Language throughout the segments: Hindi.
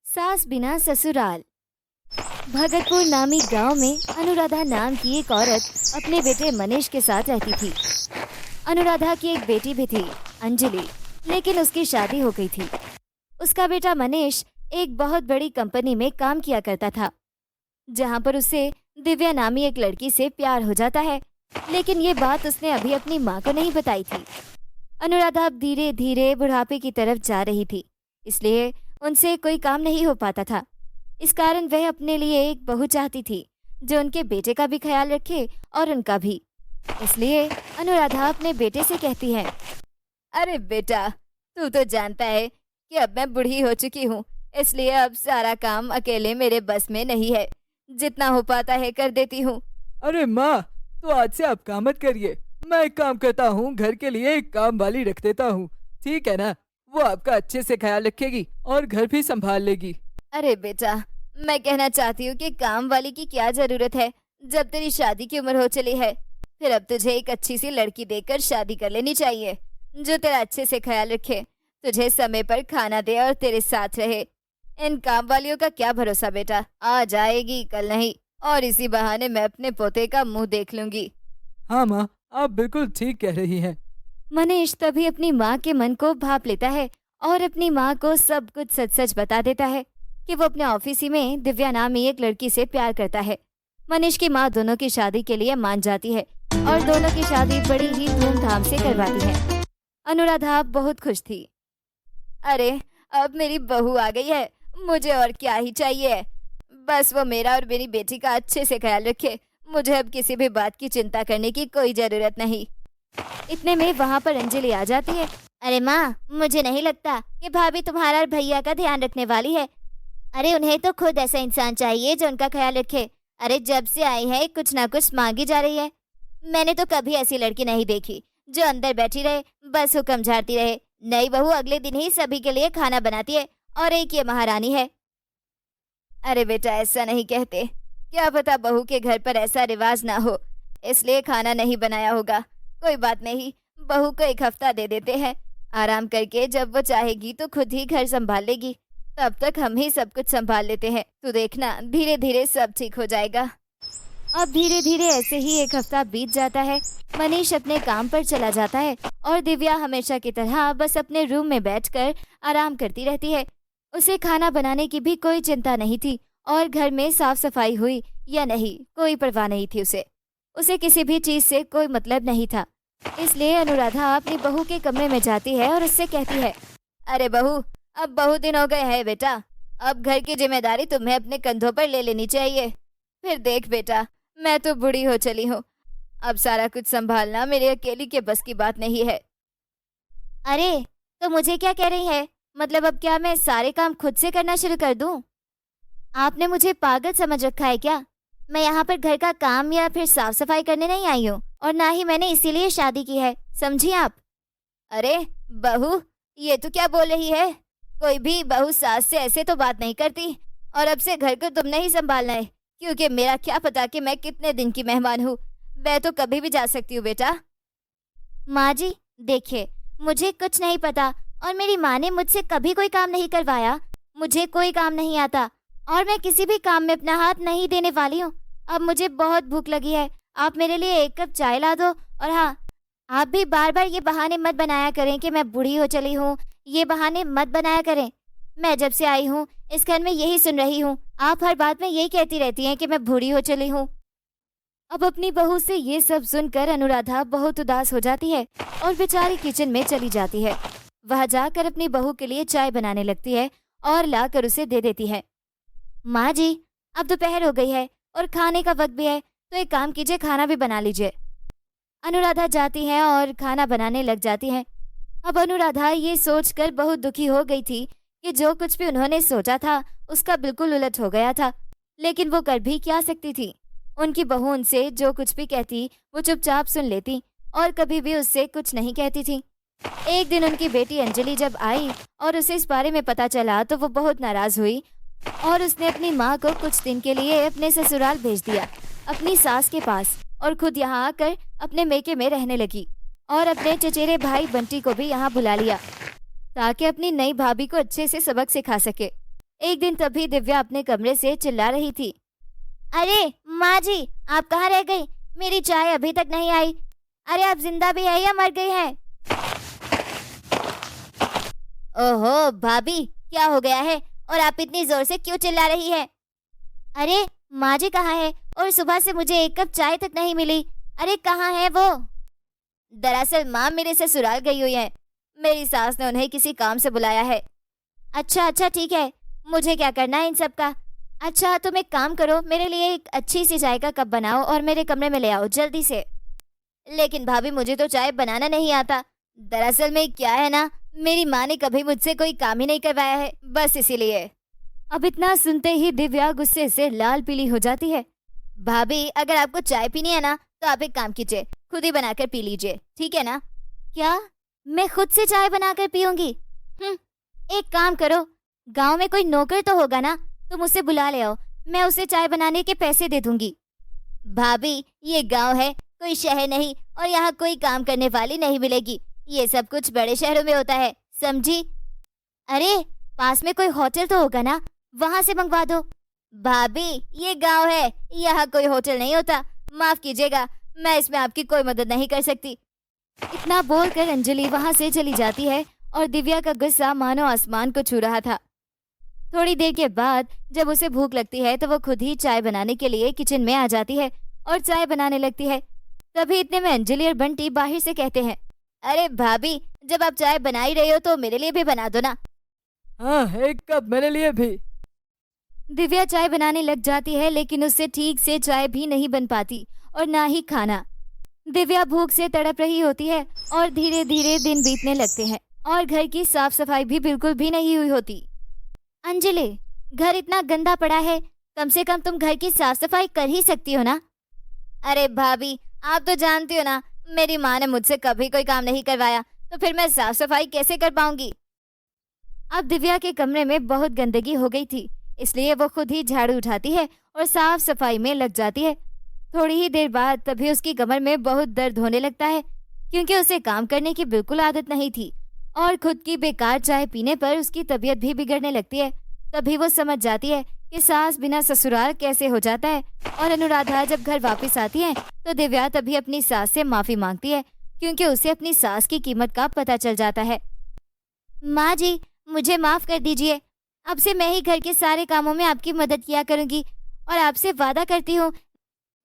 सास बिना ससुराल। भगतपुर नामी गांव में अनुराधा नाम की एक औरत अपने बेटे मनीष के साथ रहती थी। अनुराधा की एक बेटी भी थी, अंजलि, लेकिन उसकी शादी हो गई थी। उसका बेटा मनीष एक बहुत बड़ी कंपनी में काम किया करता था, जहां पर उसे दिव्या नामी एक लड़की से प्यार हो जाता है। लेकिन ये बात उसने अभी अपनी माँ को नहीं बताई थी। अनुराधा अब धीरे धीरे बुढ़ापे की तरफ जा रही थी, इसलिए उनसे कोई काम नहीं हो पाता था। इस कारण वह अपने लिए एक बहू चाहती थी जो उनके बेटे का भी ख्याल रखे और उनका भी। इसलिए अनुराधा अपने बेटे से कहती है, अरे बेटा, तू तो जानता है कि अब मैं बूढ़ी हो चुकी हूँ, इसलिए अब सारा काम अकेले मेरे बस में नहीं है। जितना हो पाता है कर देती हूँ। अरे माँ, तो आज से आप काम मत करिए। मैं एक काम करता हूँ, घर के लिए एक काम वाली रख देता हूँ, ठीक है ना? वो आपका अच्छे से ख्याल रखेगी और घर भी संभाल लेगी। अरे बेटा, मैं कहना चाहती हूँ कि काम वाली की क्या जरूरत है जब तेरी शादी की उम्र हो चली है। फिर अब तुझे एक अच्छी सी लड़की देकर शादी कर लेनी चाहिए जो तेरा अच्छे से ख्याल रखे, तुझे समय पर खाना दे और तेरे साथ रहे। इन काम वालियों का क्या भरोसा बेटा, आ जाएगी कल नहीं, और इसी बहाने मैं अपने पोते का मुंह देख लूंगी। हाँ माँ, आप बिल्कुल ठीक कह रही हैं। मनीष तभी अपनी माँ के मन को भाप लेता है और अपनी माँ को सब कुछ सच सच बता देता है कि वो अपने ऑफिस ही में दिव्या नामी एक लड़की से प्यार करता है। मनीष की माँ दोनों की शादी के लिए मान जाती है और दोनों की शादी बड़ी ही धूमधाम से करवाती है। अनुराधा बहुत खुश थी। अरे, अब मेरी बहू आ गई है, मुझे और क्या ही चाहिए। बस वो मेरा और मेरी बेटी का अच्छे से ख्याल रखे, मुझे अब किसी भी बात की चिंता करने की कोई जरूरत नहीं। इतने में वहाँ पर अंजलि आ जाती है। अरे माँ, मुझे नहीं लगता कि भाभी तुम्हारा और भैया का ध्यान रखने वाली है। अरे उन्हें तो खुद ऐसा इंसान चाहिए जो उनका ख्याल रखे। अरे जब से आई है कुछ ना कुछ मांगी जा रही है। मैंने तो कभी ऐसी लड़की नहीं देखी जो अंदर बैठी रहे, बस हुक्म झाड़ती रहे। नई बहू अगले दिन ही सभी के लिए खाना बनाती है और एक ये महारानी है। अरे बेटा, ऐसा नहीं कहते, क्या पता बहू के घर पर ऐसा रिवाज ना हो, इसलिए खाना नहीं बनाया होगा। कोई बात नहीं, बहू को एक हफ्ता दे देते हैं, आराम करके जब वो चाहेगी तो खुद ही घर संभाल लेगी। तब तक हम ही सब कुछ संभाल लेते हैं, तू देखना धीरे धीरे सब ठीक हो जाएगा। अब धीरे धीरे ऐसे ही एक हफ्ता बीत जाता है। मनीष अपने काम पर चला जाता है और दिव्या हमेशा की तरह बस अपने रूम में बैठकर आराम करती रहती है। उसे खाना बनाने की भी कोई चिंता नहीं थी और घर में साफ सफाई हुई या नहीं कोई परवाह नहीं थी। उसे किसी भी चीज से कोई मतलब नहीं था। इसलिए अनुराधा अपनी बहू के कमरे में जाती है और उससे कहती है, अरे बहू, अब बहुत दिन हो गए हैं बेटा, अब घर की जिम्मेदारी तुम्हें अपने कंधों पर ले लेनी चाहिए। फिर देख बेटा, मैं तो बूढ़ी हो चली हूँ, अब सारा कुछ संभालना मेरे अकेली के बस की बात नहीं है। अरे, तो मुझे क्या कह रही है? मतलब अब क्या मैं सारे काम खुद से करना शुरू कर दूं? आपने मुझे पागल समझ रखा है क्या? मैं यहाँ पर घर का काम या फिर साफ सफाई करने नहीं आई हूँ, और ना ही मैंने इसीलिए शादी की है, समझी आप? अरे बहू, ये तो क्या बोल रही है? कोई भी बहू सास से ऐसे तो बात नहीं करती। और अब से घर को तुमने ही संभालना है, क्योंकि मेरा क्या पता कि मैं कितने दिन की मेहमान हूँ, मैं तो कभी भी जा सकती हूँ बेटा। माँ जी देखिए, मुझे कुछ नहीं पता और मेरी माँ ने मुझसे कभी कोई काम नहीं करवाया। मुझे कोई काम नहीं आता और मैं किसी भी काम में अपना हाथ नहीं देने वाली हूँ। अब मुझे बहुत भूख लगी है, आप मेरे लिए एक कप चाय ला दो। और हाँ, आप भी बार बार ये बहाने मत बनाया करें कि मैं बूढ़ी हो चली हूँ, ये बहाने मत बनाया करें। मैं जब से आई हूँ इस घर में यही सुन रही हूँ, आप हर बात में यही कहती रहती हैं कि मैं बूढ़ी हो चली हूँ। अब अपनी बहू से ये सब सुनकर अनुराधा बहुत उदास हो जाती है और बेचारी किचन में चली जाती है। वह जाकर अपनी बहू के लिए चाय बनाने लगती है और लाकर उसे दे देती है। माँ जी, अब दोपहर हो गई है और खाने का वक्त भी है, तो एक काम कीजिए, खाना भी बना लीजिए। अनुराधा जाती है और खाना बनाने लग जाती है। अब अनुराधा ये सोचकर बहुत दुखी हो गई थी कि जो कुछ भी उन्होंने सोचा था उसका बिल्कुल उलट हो गया था, लेकिन वो कर भी क्या सकती थी। उनकी बहू उनसे जो कुछ भी कहती वो चुपचाप सुन लेती और कभी भी उससे कुछ नहीं कहती थी। एक दिन उनकी बेटी अंजलि जब आई और उसे इस बारे में पता चला तो वो बहुत नाराज हुई और उसने अपनी माँ को कुछ दिन के लिए अपने ससुराल भेज दिया, अपनी सास के पास, और खुद यहाँ आकर अपने मेके में रहने लगी और अपने चचेरे भाई बंटी को भी यहाँ बुला लिया ताकि अपनी नई भाभी को अच्छे से सबक सिखा सके। एक दिन तभी दिव्या अपने कमरे से चिल्ला रही थी, अरे माँ जी, आप कहाँ रह गई? मेरी चाय अभी तक नहीं आई। अरे आप जिंदा भी है या मर गई हैं? ओहो भाभी, क्या हो गया है और आप इतनी जोर से क्यों चिल्ला रही है? अरे माँ जी कहाँ है? और सुबह से मुझे एक कप चाय तक नहीं मिली। अरे कहाँ है वो? दरअसल माँ मेरे ससुराल गई हुई है। मेरी सास ने उन्हें किसी काम से बुलाया है। अच्छा अच्छा ठीक है, मुझे क्या करना है इन सब का। अच्छा तुम एक काम करो, मेरे लिए एक अच्छी सी चाय का कप बनाओ और मेरे कमरे में ले आओ जल्दी से। लेकिन भाभी मुझे तो चाय बनाना नहीं आता। दरअसल में क्या है ना, मेरी माँ ने कभी मुझसे कोई काम ही नहीं करवाया है, बस इसीलिए। अब इतना सुनते ही दिव्या गुस्से से लाल पीली हो जाती है। भाभी अगर आपको चाय पीनी है ना तो आप एक काम कीजिए, खुद ही बनाकर पी लीजिए, ठीक है ना? क्या? मैं खुद से चाय बनाकर पीऊंगी? एक काम करो, गांव में कोई नौकर तो होगा ना, तुम उसे बुला ले आओ, मैं उसे चाय बनाने के पैसे दे दूंगी। भाभी ये गांव है, कोई शहर नहीं, और यहाँ कोई काम करने वाली नहीं मिलेगी। ये सब कुछ बड़े शहरों में होता है, समझी? अरे पास में कोई होटल तो होगा ना, वहां से मंगवा दो। भाभी ये गांव है, यहाँ कोई होटल नहीं होता, माफ कीजिएगा, मैं इसमें आपकी कोई मदद नहीं कर सकती। इतना बोलकर अंजलि वहां से चली जाती है और दिव्या का गुस्सा मानो आसमान को छू रहा था। थोड़ी देर के बाद जब उसे भूख लगती है तो वो खुद ही चाय बनाने के लिए किचन में आ जाती है और चाय बनाने लगती है। तभी इतने में अंजलि और बंटी बाहर से कहते हैं, अरे भाभी जब आप चाय बना ही रही हो तो मेरे लिए भी बना दो ना। हाँ, एक कप मेरे लिए भी। दिव्या चाय बनाने लग जाती है लेकिन उससे ठीक से चाय भी नहीं बन पाती और ना ही खाना। दिव्या भूख से तड़प रही होती है और धीरे धीरे दिन बीतने लगते हैं और घर की साफ सफाई भी बिल्कुल भी नहीं हुई होती। अंजलि, घर इतना गंदा पड़ा है, कम से कम तुम घर की साफ सफाई कर ही सकती हो ना? अरे भाभी आप तो जानती हो ना, मेरी माँ ने मुझसे कभी कोई काम नहीं करवाया, तो फिर मैं साफ सफाई कैसे कर पाऊंगी? अब दिव्या के कमरे में बहुत गंदगी हो गई थी, इसलिए वो खुद ही झाड़ू उठाती है और साफ सफाई में लग जाती है। थोड़ी ही देर बाद तभी उसकी कमर में बहुत दर्द होने लगता है, क्योंकि उसे काम करने की बिल्कुल आदत नहीं थी और खुद की बेकार चाय पीने पर उसकी तबीयत भी बिगड़ने लगती है। तभी वो समझ जाती है कि सास बिना ससुराल कैसे हो जाता है। और अनुराधा जब घर वापस आती है तो दिव्या तभी अपनी सास से माफी मांगती है, क्योंकि उसे अपनी सास की कीमत का पता चल जाता है। माँ जी मुझे माफ कर दीजिए, अब से मैं ही घर के सारे कामों में आपकी मदद किया करूंगी और आपसे वादा करती हूँ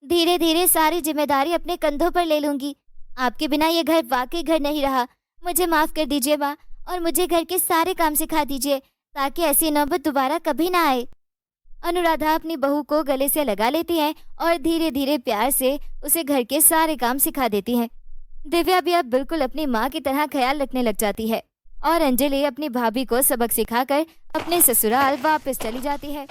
धीरे धीरे सारी जिम्मेदारी अपने कंधों पर ले लूंगी। आपके बिना ये घर वाकई घर नहीं रहा। मुझे माफ कर दीजिए माँ, और मुझे घर के सारे काम सिखा दीजिए ताकि ऐसी नौबत दोबारा कभी ना आए। अनुराधा अपनी बहू को गले से लगा लेती है और धीरे धीरे प्यार से उसे घर के सारे काम सिखा देती है। दिव्या भी अब बिल्कुल अपनी माँ की तरह ख्याल रखने लग जाती है और अंजलि अपनी भाभी को सबक सिखाकर अपने ससुराल वापस चली जाती है।